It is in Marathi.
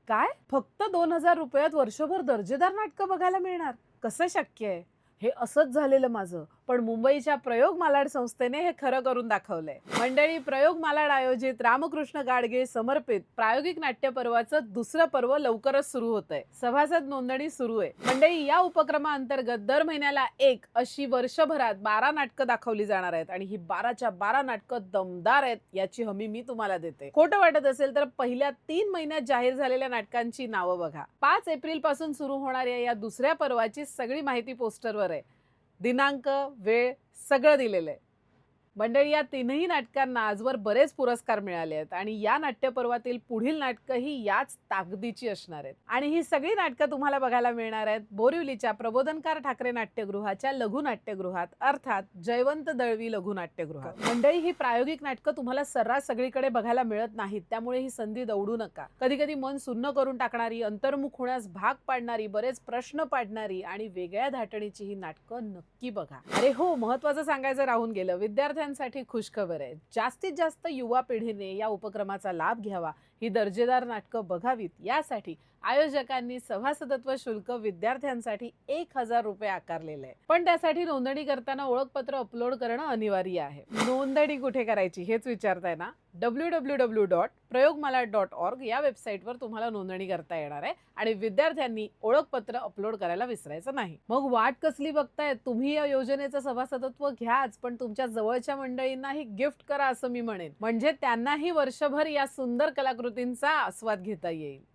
काय? फक्त 2,000 रुपयात वर्षभर दर्जेदार नाटकं बघायला मिळणार? कसं शक्य आहे? हे असंच झालेलं माझं. पण मुंबईच्या प्रयोग मालाड संस्थेने हे खरं करून दाखवलंय. मंडळी, प्रयोग मालाड आयोजित रामकृष्ण गाडगीळ समर्पित प्रायोगिक नाट्य पर्वाचं दुसरं पर्व लवकरच सुरू होतंय. सभासद नोंदणी सुरू आहे. मंडळी, या उपक्रमाअंतर्गत दर महिन्याला एक अशी वर्षभरात 12 नाटकं दाखवली जाणार आहेत आणि ही 12च्या 12 नाटकं दमदार आहेत याची हमी मी तुम्हाला देते. खोटं वाटत असेल तर पहिल्या 3 महिन्यात जाहीर झालेल्या नाटकांची नावं बघा. 5 एप्रिल पासून सुरू होणाऱ्या या दुसऱ्या पर्वाची सगळी माहिती पोस्टरवर आहे. दिनांक, वेळ सगळं दिलेलं आहे. मंडळी, या तीनही नाटकांना आजवर बरेच पुरस्कार मिळाले आहेत आणि या नाट्यपर्वातील पुढील नाटकंही याच ताकदीची असणार आहेत. आणि ही सगळी नाटकं तुम्हाला बघायला मिळणार आहेत बोरिवलीच्या प्रबोधनकार ठाकरे नाट्यगृहाच्या लघु नाट्यगृहात, अर्थात जयवंत दळवी लघु नाट्यगृहात. मंडळी, ही प्रायोगिक नाटकं तुम्हाला सर्रास सगळीकडे बघायला मिळत नाहीत, त्यामुळे ही संधी दवडू नका. कधी कधी मन सुन्न करून टाकणारी, अंतर्मुख होण्यास भाग पाडणारी, बरेच प्रश्न पाडणारी आणि वेगळ्या धाटणीची ही नाटकं नक्की बघा. अरे हो, महत्वाचं सांगायचं राहून गेलं. विद्यार्थ्यांसाठी खुशखबर आहे. जास्तीत जास्त युवा पिढीने या उपक्रमाचा लाभ घ्यावा, ही दर्जेदार नाटकं बघावीत यासाठी आयोजकांनी सभासदत्व शुल्क विद्यार्थ्यांसाठी 1,000 रुपये आकारलेलं आहे. पण त्यासाठी नोंदणी करताना ओळखपत्र अपलोड करणं अनिवार्य आहे. नोंदणी कुठे करायची हेच विचारताय ना? www.prayogmalad.org या वेबसाईटवर तुम्हाला नोंदणी करता येणार आहे आणि विद्यार्थ्यांनी ओळखपत्र अपलोड करायला विसरायचं नाही. मग वाट कसली बघताय? तुम्ही या योजनेचं सभासदत्व घ्याच, पण तुमच्या जवळच्या मंडळींनाही गिफ्ट करा असं मी म्हणेन. म्हणजे त्यांनाही वर्षभर या सुंदर कलाकृतींचा आस्वाद घेता येईल.